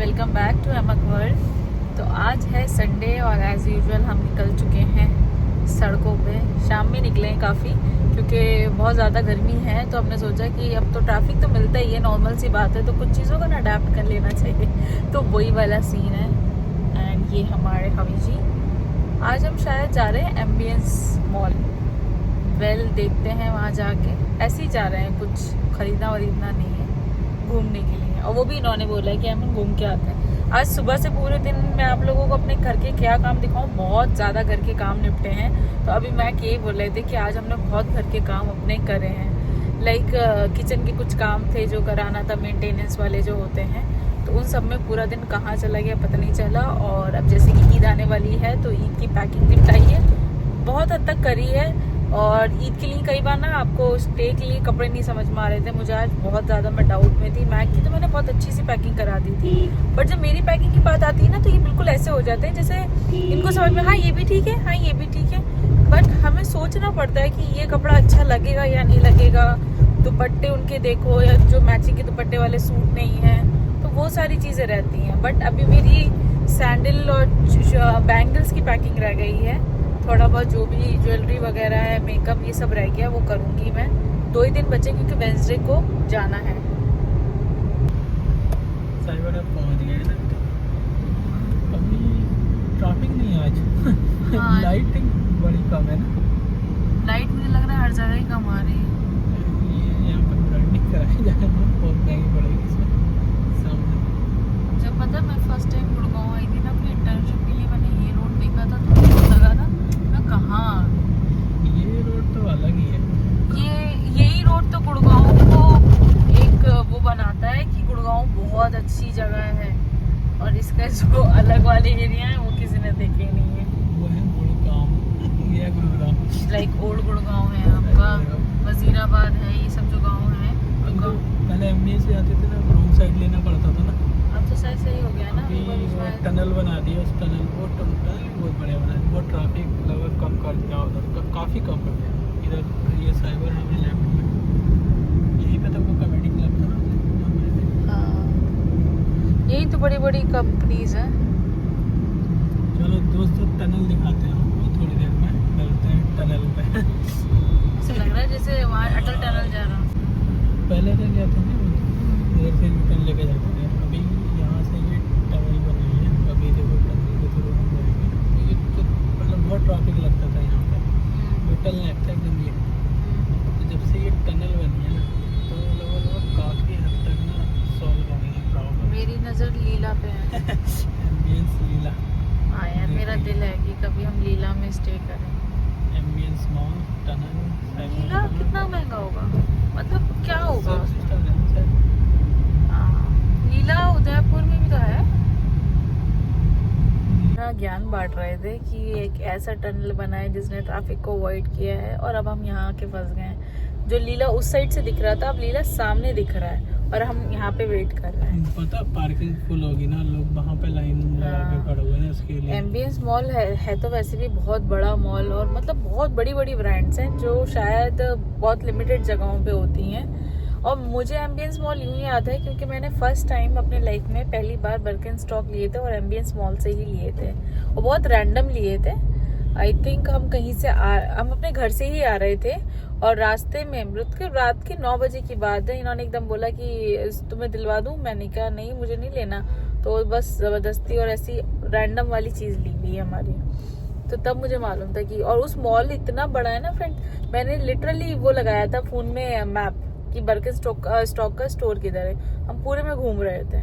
Welcome back to अमक world. तो आज है संडे और एज़ यूजुअल हम निकल चुके हैं सड़कों पे। शाम में निकले हैं काफ़ी क्योंकि बहुत ज़्यादा गर्मी है, तो हमने सोचा कि अब तो ट्रैफिक तो मिलता ही है, नॉर्मल सी बात है, तो कुछ चीज़ों का ना अडेप्ट कर लेना चाहिए। तो वही वाला सीन है। एंड ये हमारे हवी जी, आज हम शायद जा रहे हैं एम्बियंस मॉल। देखते हैं वहाँ जाके, ऐसे ही जा रहे हैं, कुछ खरीदना वरीदना नहीं है, घूमने के लिए। और वो भी इन्होंने बोला है कि हम घूम के आते हैं। आज सुबह से पूरे दिन मैं आप लोगों को अपने घर के क्या काम दिखाऊं, बहुत ज़्यादा घर के काम निपटे हैं। तो अभी मैं यही बोल रहे थे कि आज हमने बहुत घर के काम अपने करे हैं। लाइक किचन के कुछ काम थे जो कराना था, मेंटेनेंस वाले जो होते हैं, तो उन सब में पूरा दिन कहाँ चला गया पता नहीं चला। और अब जैसे कि ईद आने वाली है तो ईद की पैकिंग निपटाई है, बहुत हद तक करी है। और ईद के लिए कई बार ना आपको स्टे के लिए कपड़े नहीं समझ में आ रहे थे। मुझे आज बहुत ज़्यादा मैं डाउट में थी। मैक की तो मैंने बहुत अच्छी सी पैकिंग करा दी थी, बट जब मेरी पैकिंग की बात आती है ना तो ये बिल्कुल ऐसे हो जाते हैं जैसे इनको समझ में, हाँ ये भी ठीक है, हाँ ये भी ठीक है, बट हमें सोचना पड़ता है कि ये कपड़ा अच्छा लगेगा या नहीं लगेगा। दुपट्टे उनके देखो, या जो मैचिंग के दुपट्टे वाले सूट नहीं है, तो वो सारी चीज़ें रहती हैं। बट अभी मेरी सैंडल और बैंगल्स की पैकिंग रह गई है। थोड़ा बहुत जो भी ज्वेलरी वगैरह है, मेकअप, ये सब रह गया, वो करूँगी मैं। 2 ही दिन बचे क्योंकि वेडनेसडे को जाना है। साइबर अब पहुंच गए ना, अभी ट्रैफिक नहीं है आज। हाँ। लाइटिंग बड़ी कम है ना, लाइट मुझे लग रहा है हर जगह ही कम आ रही है। ये यहाँ पर ब्रांडिंग कराई जा रही है, बहुत महंगी पड़ेगी इसमें सामने। जब पता मैं फर्स्ट टाइम गुड़गांव आई थी ना अपनी इंटर्नशिप के लिए, मैंने ये रोड देखा था तो मुझे लगा ना मैं कहाँ, ये रोड तो अलग ही है। यही रोड तो गुड़गांव को एक वो बनाता है कि गुड़गांव बहुत अच्छी जगह है, और इसका जो अलग वाले एरिया है वो किसी ने देखे नहीं है। वो है गुड़गांव, ये है गुड़गांव। लाइक ओल्ड गुड़गांव है आपका, वजीराबाद है, ये सब जो गाँव है। पहले एमबीए से आते थे ना, रोड साइड लेना पड़ता था ना, अब तो शायद सही हो गया ना। अभी वो टनल बना दिया, उस टनल वो टनल बहुत बढ़िया बना दिया, वो ट्रैफिक लगभग कम कर दिया उधर, काफ़ी कम कर दिया। इधर ये साइबर हमें लेफ्ट में, यहीं पे तक वो कॉमेडी क्लब था ना। हाँ, यही तो बड़ी बड़ी कंपनीज हैं। चलो दोस्तों, टनल दिखाते हैं आपको, थोड़ी देर में मिलते हैं टनल पे। ऐसा लग रहा है जैसे वहाँ अटल टनल जा रहा हूँ। पहले तो जाते थे इधर से टनल लेके जाते थे, अभी यहाँ से ये टनल बनी है। अभी देखो टनल के थ्रू हम जाएंगे। ये तो मतलब बहुत ट्रैफिक लगता था यहाँ पे, टोटल नेट था एकदम ये। तो जब से ये टनल बनी है ना, तो लगभग काफ़ी हद तक ना सॉल्व हो गई है प्रॉब्लम। मेरी नज़र लीला पे है। एम्बियंस लीला। हाँ यार, मेरा दिल है कि कभी हम लीला में स्टे करें। एम्बियंस मॉल, टनल, लीला कितना महंगा होगा, मतलब क्या होगा? लीला उदयपुर में भी तो है। ज्ञान बांट रहे थे कि एक ऐसा टनल बना है जिसने ट्रैफिक को अवॉइड किया है, और अब हम यहाँ के फंस गए हैं। जो लीला उस साइड से दिख रहा था, अब लीला सामने दिख रहा है, और हम यहाँ पे वेट कर रहे हैं। पता पार्किंग फुल होगी ना, लोग वहाँ पे लाइन लगा के खड़े हुए हैं उसके लिए। एम्बियंस मॉल है तो वैसे भी बहुत बड़ा मॉल, और मतलब बहुत बड़ी बड़ी ब्रांड्स हैं जो शायद बहुत लिमिटेड जगहों पे होती हैं। और मुझे एम्बियंस मॉल यूँ याद है क्योंकि मैंने फर्स्ट टाइम अपने लाइफ में पहली बार बर्कनस्टॉक लिए थे, और एम्बियंस मॉल से ही लिए थे, और बहुत रैंडम लिए थे। आई थिंक हम कहीं से हम अपने घर से ही आ रहे थे, और रास्ते में रात के 9 बजे की बात है, इन्होंने एकदम बोला कि तुम्हें दिलवा दूं। मैंने कहा नहीं, मुझे नहीं लेना। तो बस जबरदस्ती और ऐसी रैंडम वाली चीज़ ली हुई है हमारी। तो तब मुझे मालूम था कि, और उस मॉल इतना बड़ा है ना फ्रेंड, मैंने लिटरली वो लगाया था फ़ोन में मैप कि बर्कनस्टॉक का स्टोर किधर है। हम पूरे में घूम रहे थे,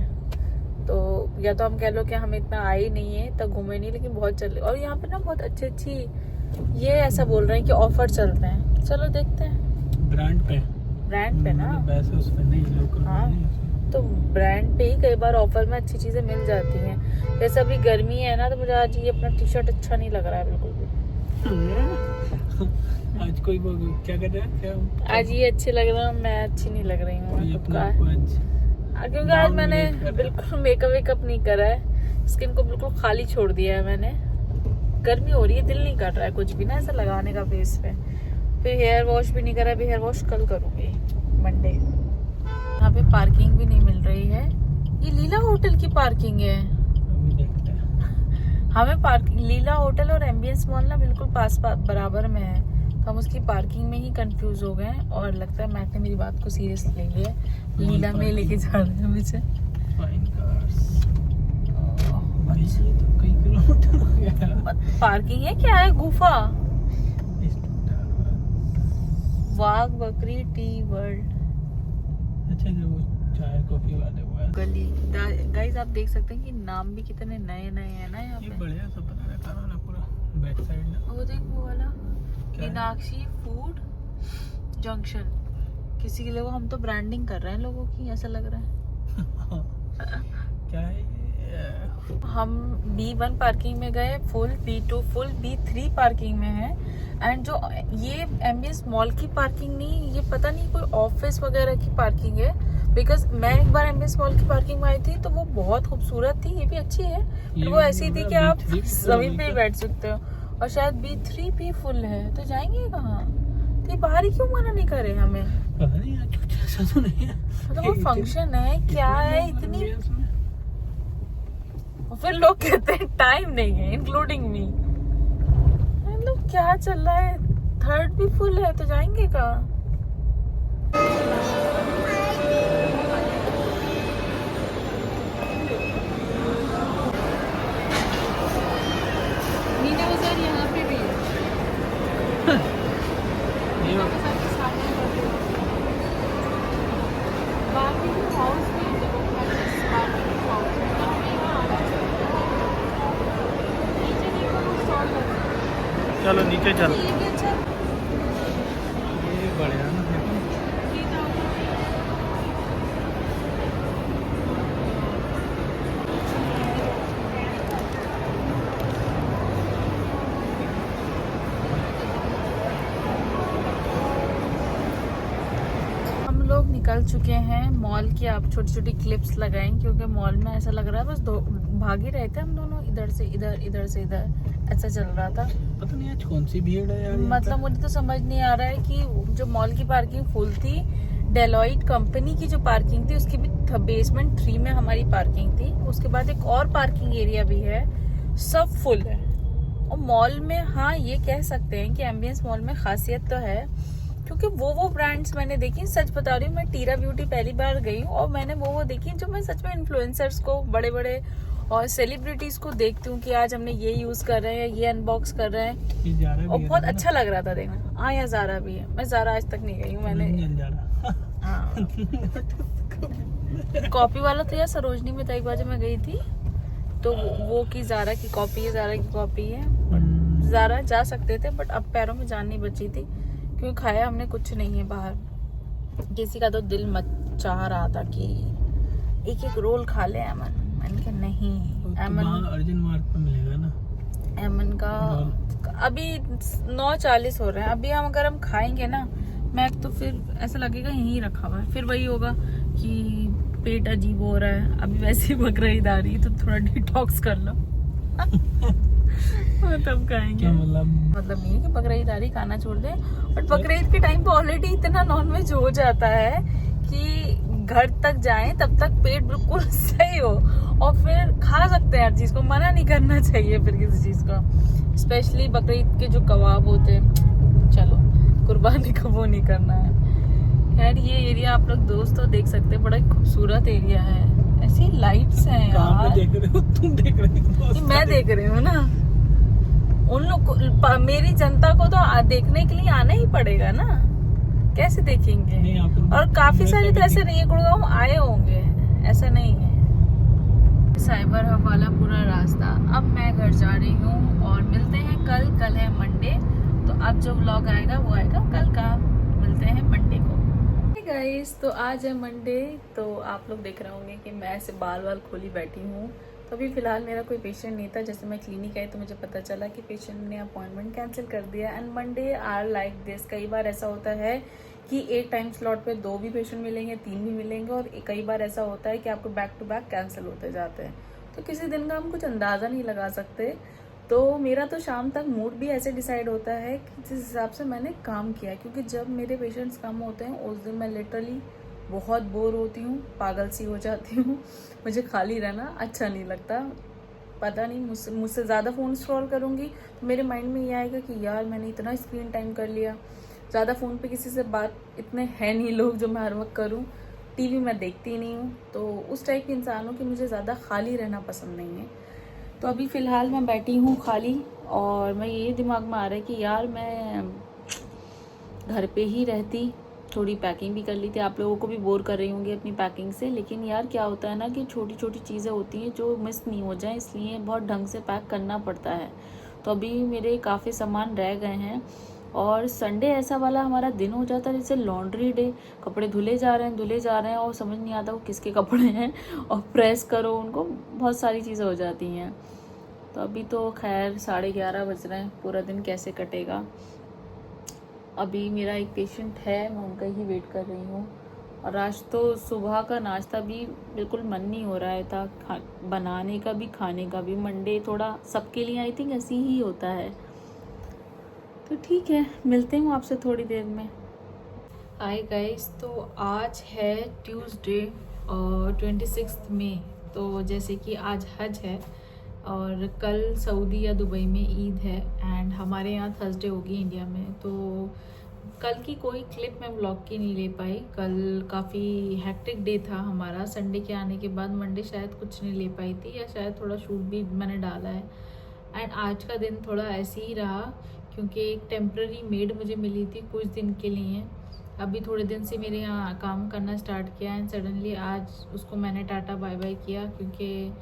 तो या तो हम कह लो कि हम इतना आए नहीं है, तब घूमे नहीं, लेकिन बहुत चले। और यहाँ पे ना बहुत अच्छी ये ऐसा बोल रहे हैं कि ऑफर चलते हैं। चलो देखते हैं। ब्रांड पे ना, वैसे उस पे नहीं, लोकल हाँ, नहीं। तो ब्रांड पे ही कई बार ऑफर में अच्छी चीजें मिल जाती हैं। जैसे अभी गर्मी है ना, तो मुझे आज ये अपना टी शर्ट अच्छा नहीं लग रहा है बिल्कुल भी। आज कोई क्या कर रहा है, क्या आज ये अच्छे लग रहे हैं, मैं अच्छी नहीं लग रही हूँ। क्योंकि आज मैंने बिल्कुल मेकअप नहीं करा है, स्किन को बिल्कुल खाली छोड़ दिया है मैंने। गर्मी हो रही है, दिल नहीं कर रहा है कुछ भी ना ऐसा लगाने का फेस पे। फिर हेयर वॉश भी नहीं करा, अभी हेयर वॉश कल करूँगी मंडे। यहाँ पे पार्किंग भी नहीं मिल रही है, ये लीला होटल की पार्किंग है। अभी देखते हैं। हमें पार्किंग लीला होटल और एम्बियंस मॉल ना बिल्कुल पास बराबर में है, तो हम उसकी पार्किंग में ही कंफ्यूज हो गए और लगता है मैट ने मेरी बात को सीरियस ले लिया, लीला में लेके जा रहे हैं मुझे। Fine cars. भाई ये तो कई किलोमीटर हो गया। पार्किंग है क्या है? गुफा, वाघ बकरी टी वर्ल्ड। अच्छा जो वो चाय कॉफी वाले वो है। गली गाइस आप देख सकते हैं कि नाम भी कितने नए नए हैं ना यहाँ ये पे। बढ़िया सब बना रखा है ना पूरा बैक साइड ना। वो देख वो वाला क्या है? Meenakshi food junction. किसी के लिए वो हम तो ब्रांडिंग कर रहे हैं लोगों की, ऐसा लग रहा है। क्या है ये? हम B1 पार्किंग में गए, full B2 full B3 parking में है। एंड जो ये एम्बियंस मॉल की पार्किंग नहीं, ये पता नहीं कोई ऑफिस वगैरह की पार्किंग है। बिकॉज मैं एक बार एम्बियंस मॉल की पार्किंग में आई थी तो वो बहुत खूबसूरत थी, ये भी अच्छी है, पर वो ऐसी थी कि आप जमीन पे ही बैठ सकते हो। और शायद B3 भी फुल है, तो जाएंगे कहाँ? तो ये बाहर ही क्यों मना नहीं करे हमें? पता नहीं यार कुछ ऐसा तो नहीं है। मतलब वो फंक्शन है क्या है इतनी, और फिर लोग कहते हैं टाइम नहीं है इंक्लूडिंग मी। मतलब क्या चल रहा है? थर्ड भी फुल है तो जाएंगे कहाँ? मीना बाजार यहाँ पे भी है। बारबेक्यू हाउस भी है, देखो बारबेक्यू हाउस नीचे देखो वो स्टॉल लगा है। चलो नीचे चल। ये भी अच्छा है। ये बढ़िया ना देखो। हम लोग निकल चुके हैं मॉल की। आप छोटी छोटी क्लिप्स लगाएं क्योंकि मॉल में ऐसा लग रहा है बस भाग ही रहे थे हम दोनों, इधर से इधर इधर से इधर, ऐसा चल रहा था। पता नहीं आज कौन सी भीड़ है यार यहाँ मतलब मुझे तो समझ नहीं आ रहा है कि जो मॉल की पार्किंग फुल थी, डेलॉइट कंपनी की जो पार्किंग थी उसकी भी बेसमेंट 3 में हमारी पार्किंग थी, उसके बाद एक और पार्किंग एरिया भी है, सब फुल है। और मॉल में हाँ ये कह सकते हैं कि एम्बियंस मॉल में खासियत तो है क्योंकि वो ब्रांड्स मैंने देखी, सच बता रही हूँ मैं टीरा ब्यूटी पहली बार गई हूँ और मैंने वो देखी जो मैं सच में इन्फ्लुएंसर्स को, बड़े बड़े और सेलिब्रिटीज को देखती हूँ कि आज हमने ये यूज कर रहे हैं, ये अनबॉक्स कर रहे हैं, ये जा रहा है और भी बहुत है ना? अच्छा लग रहा था देखना। हाँ यहाँ ज़ारा भी है, मैं ज़ारा आज तक नहीं गई हूँ मैंने। नहीं जा रहा। हाँ कॉपी वाला तो यार सरोजनी में था एक बार जब मैं गई थी, तो वो की ज़ारा की कॉपी है, ज़ारा की कॉपी है। बट ज़ारा जा सकते थे बट अब पैरों में जान नहीं बची थी क्योंकि खाया हमने कुछ नहीं है बाहर। किसी का तो दिल मत चाह रहा था कि एक एक रोल खा ले अमन, मैंने कहा नहीं अमन, अर्जुन मार्ग पे मिलेगा ना अमन का अभी 9:40 हो रहे हैं। अभी अगर हम खाएंगे ना मैक तो फिर ऐसा लगेगा यहीं रखा हुआ है, फिर वही होगा कि पेट अजीब हो रहा है। अभी वैसे ही बकरीद आ रही है तो थोड़ा डिटॉक्स कर लो तब खाएंगे। क्या मतलब नहीं है कि बकरीद आ रही खाना छोड़ दे, बट बकरीद के टाइम पे ऑलरेडी इतना नॉनवेज हो जाता है कि घर तक जाएं तब तक पेट बिल्कुल सही हो और फिर खा सकते हैं हर चीज को, मना नहीं करना चाहिए फिर किसी चीज को। स्पेशली बकरीद के जो कबाब होते हैं, चलो कुर्बानी का वो नहीं करना है। खैर ये एरिया आप लोग दोस्तों देख सकते हैं, बड़ा खूबसूरत एरिया है, ऐसी लाइट्स हैं यार। देख रहे हो तुम, देख रहे हो मैं देख रही हूँ ना, उन लोग को, मेरी जनता को तो देखने के लिए आना ही पड़ेगा ना, कैसे देखेंगे? नहीं, और काफी सारे तो ऐसे नहीं है, गुड़गांव आए होंगे, ऐसा नहीं है। साइबर हब वाला पूरा रास्ता। अब मैं घर जा रही हूँ और मिलते हैं कल है मंडे, तो अब जो व्लॉग आएगा वो आएगा कल का। मिलते हैं मंडे को। गाइस तो आज है मंडे, तो आप लोग देख रहे होंगे कि मैं ऐसे बाल खोली बैठी हूँ। तो अभी फिलहाल मेरा कोई पेशेंट नहीं था, जैसे मैं क्लिनिक आई तो मुझे पता चला कि पेशेंट ने अपॉइंटमेंट कैंसिल कर दिया। And Monday are like this, कई बार ऐसा होता है कि एक टाइम स्लॉट पे 2 भी पेशेंट मिलेंगे, 3 भी मिलेंगे, और कई बार ऐसा होता है कि आपको बैक टू बैक कैंसिल होते जाते हैं। तो किसी दिन का हम कुछ अंदाज़ा नहीं लगा सकते। तो मेरा तो शाम तक मूड भी ऐसे डिसाइड होता है कि जिस हिसाब से मैंने काम किया है, क्योंकि जब मेरे पेशेंट्स कम होते हैं उस दिन मैं लिटरली बहुत बोर होती हूँ, पागल सी हो जाती हूँ। मुझे खाली रहना अच्छा नहीं लगता। पता नहीं, मुझसे ज़्यादा फ़ोन स्क्रॉल करूँगी तो मेरे माइंड में ये आएगा कि यार मैंने इतना स्क्रीन टाइम कर लिया। ज़्यादा फ़ोन पे किसी से बात इतने हैं नहीं लोग जो मैं हर वक्त करूँ। टीवी मैं देखती नहीं हूँ, तो उस टाइप के इंसानों की मुझे ज़्यादा खाली रहना पसंद नहीं है। तो अभी फ़िलहाल मैं बैठी हूँ खाली, और मैं ये दिमाग में आ रहा है कि यार मैं घर पे ही रहती, थोड़ी पैकिंग भी कर ली थी। आप लोगों को भी बोर कर रही होंगी अपनी पैकिंग से, लेकिन यार क्या होता है ना कि छोटी छोटी चीज़ें होती हैं जो मिस नहीं हो जाए, इसलिए बहुत ढंग से पैक करना पड़ता है। तो अभी मेरे काफ़ी सामान रह गए हैं, और संडे ऐसा वाला हमारा दिन हो जाता है जैसे लॉन्ड्री डे। कपड़े धुले जा रहे हैं और समझ नहीं आता वो किसके कपड़े हैं, और प्रेस करो उनको, बहुत सारी चीज़ें हो जाती हैं। तो अभी तो खैर 11:30 बज रहे हैं, पूरा दिन कैसे कटेगा। अभी मेरा एक पेशेंट है, मैं उनका ही वेट कर रही हूँ। और आज तो सुबह का नाश्ता भी बिल्कुल मन नहीं हो रहा है था बनाने का भी, खाने का भी। मंडे थोड़ा सबके लिए आई थिंक ऐसी ही होता है। तो ठीक है, मिलते हूँ आपसे थोड़ी देर में। हाय गाइस, तो आज है ट्यूसडे और 26 मई। तो जैसे कि आज हज है और कल सऊदी या दुबई में ईद है, एंड हमारे यहाँ थर्सडे होगी इंडिया में। तो कल की कोई क्लिप मैं व्लॉग की नहीं ले पाई। कल काफ़ी हैक्टिक डे था हमारा। संडे के आने के बाद मंडे शायद कुछ नहीं ले पाई थी, या शायद थोड़ा शूट भी मैंने डाला है। एंड आज का दिन थोड़ा ऐसे ही रहा, क्योंकि एक टेम्प्ररी मेड मुझे मिली थी कुछ दिन के लिए। अभी थोड़े दिन से मेरे यहाँ काम करना स्टार्ट किया, एंड सडनली आज उसको मैंने टाटा बाय बाय किया। क्योंकि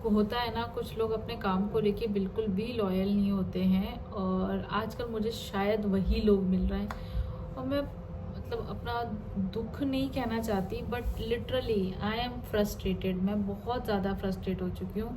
को होता है ना, कुछ लोग अपने काम को लेके बिल्कुल भी लॉयल नहीं होते हैं, और आजकल मुझे शायद वही लोग मिल रहे हैं। और मैं मतलब अपना दुख नहीं कहना चाहती, but literally I am frustrated. मैं बहुत ज़्यादा फ्रस्ट्रेट हो चुकी हूँ।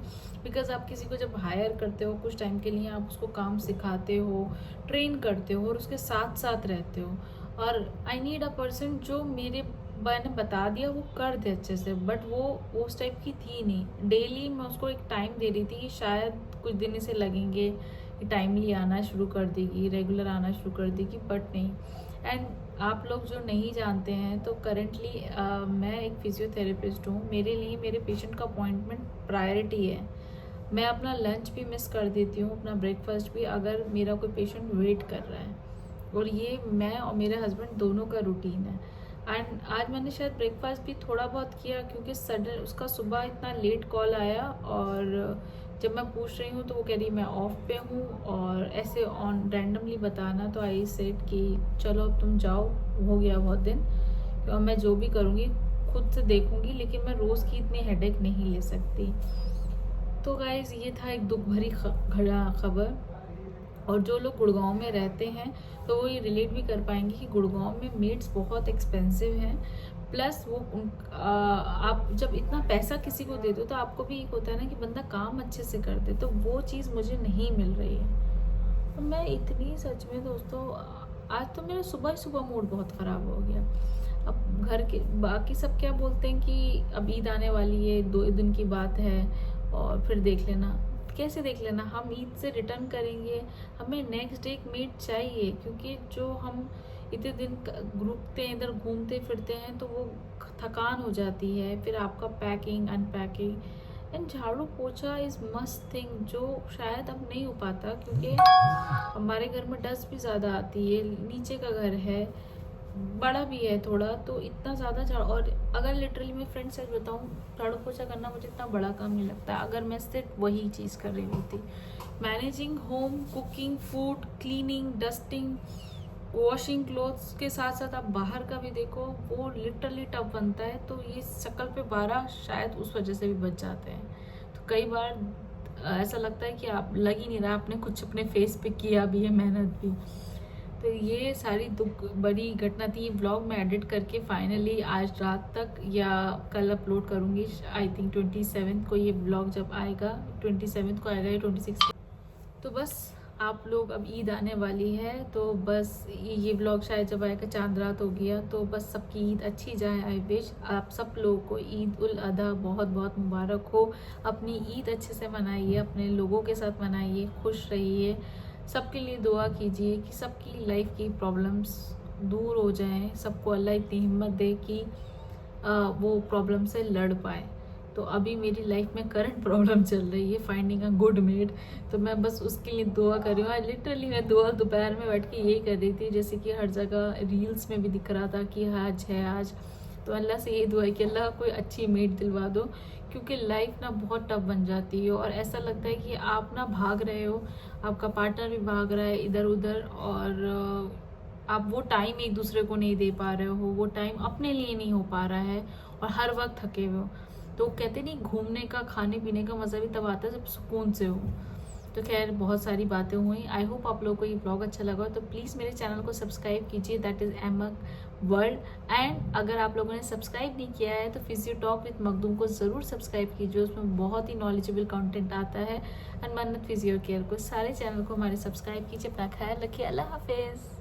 बिकॉज आप किसी को जब हायर करते हो कुछ टाइम के लिए, आप उसको काम सिखाते हो, ट्रेन करते हो, और उसके साथ साथ रहते हो। और आई नीड अ पर्सन जो मैंने बता दिया वो कर दे अच्छे से, बट वो उस टाइप की थी नहीं। डेली मैं उसको एक टाइम दे रही थी कि शायद कुछ दिन इसे लगेंगे कि टाइमली आना शुरू कर देगी, रेगुलर आना शुरू कर देगी, बट नहीं। एंड आप लोग जो नहीं जानते हैं, तो करेंटली मैं एक फिजियोथेरेपिस्ट हूँ। मेरे लिए मेरे पेशेंट का अपॉइंटमेंट प्रायोरिटी है। मैं अपना लंच भी मिस कर देती हूँ, अपना ब्रेकफास्ट भी, अगर मेरा कोई पेशेंट वेट कर रहा है। और ये मैं और मेरे हस्बैंड दोनों का रूटीन है। एंड आज मैंने शायद ब्रेकफास्ट भी थोड़ा बहुत किया, क्योंकि सडन उसका सुबह इतना लेट कॉल आया, और जब मैं पूछ रही हूँ तो वो कह रही मैं ऑफ पे हूँ, और ऐसे ऑन रैंडमली बताना। तो आई सेड कि चलो अब तुम जाओ, हो गया बहुत दिन, और मैं जो भी करूँगी खुद से देखूँगी, लेकिन मैं रोज़ की इतनी हेडेक नहीं ले सकती। तो गाइज़, ये था एक दुख भरी खबर। और जो लोग गुड़गांव में रहते हैं तो वो ये रिलेट भी कर पाएंगे कि गुड़गांव में मेड्स बहुत एक्सपेंसिव हैं। प्लस वो आप जब इतना पैसा किसी को देते हो तो आपको भी एक होता है ना कि बंदा काम अच्छे से कर दे, तो वो चीज़ मुझे नहीं मिल रही है। तो मैं इतनी, सच में दोस्तों, आज तो मेरा सुबह ही सुबह मूड बहुत ख़राब हो गया। अब घर के बाकी सब क्या बोलते हैं कि अब ईद आने वाली है, 2 दिन की बात है, और फिर देख लेना। कैसे देख लेना, हम ईद से रिटर्न करेंगे, हमें नेक्स्ट डे एक मेड चाहिए। क्योंकि जो हम इतने दिन घूमते हैं, इधर घूमते फिरते हैं, तो वो थकान हो जाती है। फिर आपका पैकिंग, अनपैकिंग, एंड झाड़ू पोछा इज़ मस्ट थिंग, जो शायद अब नहीं हो पाता, क्योंकि हमारे घर में डस्ट भी ज़्यादा आती है। नीचे का घर है, बड़ा भी है थोड़ा, तो इतना ज़्यादा झाड़ू, और अगर लिटरली मैं फ्रेंड सच बताऊँ, झाड़ू पोछा करना मुझे इतना बड़ा काम नहीं लगता अगर मैं सिर्फ वही चीज़ कर रही होती। Managing home, cooking, food, cleaning, dusting, washing clothes के साथ साथ आप बाहर का भी देखो, वो लिटरली टफ बनता है। तो ये शक्ल पे 12 शायद उस वजह से भी बच जाते हैं। तो कई बार ऐसा लगता है कि आप लग ही नहीं रहा आपने कुछ अपने फेस पे किया भी है, मेहनत भी। तो ये सारी दुख बड़ी घटना थी। व्लॉग मैं एडिट करके फाइनली आज रात तक या कल अपलोड करूँगी। आई थिंक 27 को ये व्लॉग जब आएगा, 27 को आएगा या 26। तो बस आप लोग, अब ईद आने वाली है, तो बस ये व्लॉग शायद जब आएगा चांद रात हो गया। तो बस सबकी ईद अच्छी जाए। आई विश आप सब लोगों को ईद उल अधा बहुत बहुत मुबारक हो। अपनी ईद अच्छे से मनाइए, अपने लोगों के साथ मनाइए, खुश रहिए। सबके लिए दुआ कीजिए कि सबकी लाइफ की प्रॉब्लम्स दूर हो जाएं। सबको अल्लाह इतनी हिम्मत दे कि वो प्रॉब्लम से लड़ पाए। तो अभी मेरी लाइफ में करंट प्रॉब्लम चल रही है फाइंडिंग अ गुड मेड, तो मैं बस उसके लिए दुआ कर रही हूँ। लिटरली मैं दुआ दोपहर में बैठ के यही कर रही थी, जैसे कि हर जगह रील्स में भी दिख रहा था कि आज है आज। तो अल्लाह से यही दुआ है कि अल्लाह कोई अच्छी मेड दिलवा दो, क्योंकि लाइफ ना बहुत टफ बन जाती है और ऐसा लगता है कि आप ना भाग रहे हो, आपका पार्टनर भी भाग रहा है इधर उधर, और आप वो टाइम एक दूसरे को नहीं दे पा रहे हो, वो टाइम अपने लिए नहीं हो पा रहा है और हर वक्त थके हुए हो। तो कहते नहीं घूमने का खाने पीने का मज़ा भी तब आता है जब सुकून से हो। तो खैर बहुत सारी बातें हुई। आई होप आप लोगों को ये ब्लॉग अच्छा लगा, तो प्लीज़ मेरे चैनल को सब्सक्राइब कीजिए, दैट इज़ एमक वर्ल्ड। एंड अगर आप लोगों ने सब्सक्राइब नहीं किया है तो फिजियो टॉक विद मखदूम को ज़रूर सब्सक्राइब कीजिए, उसमें बहुत ही नॉलेजेबल कंटेंट आता है। एंड मन्नत फिजियो केयर को सारे चैनल को हमारे सब्सक्राइब कीजिए। अपना ख्याल रखिए, अल्लाह हाफिज़।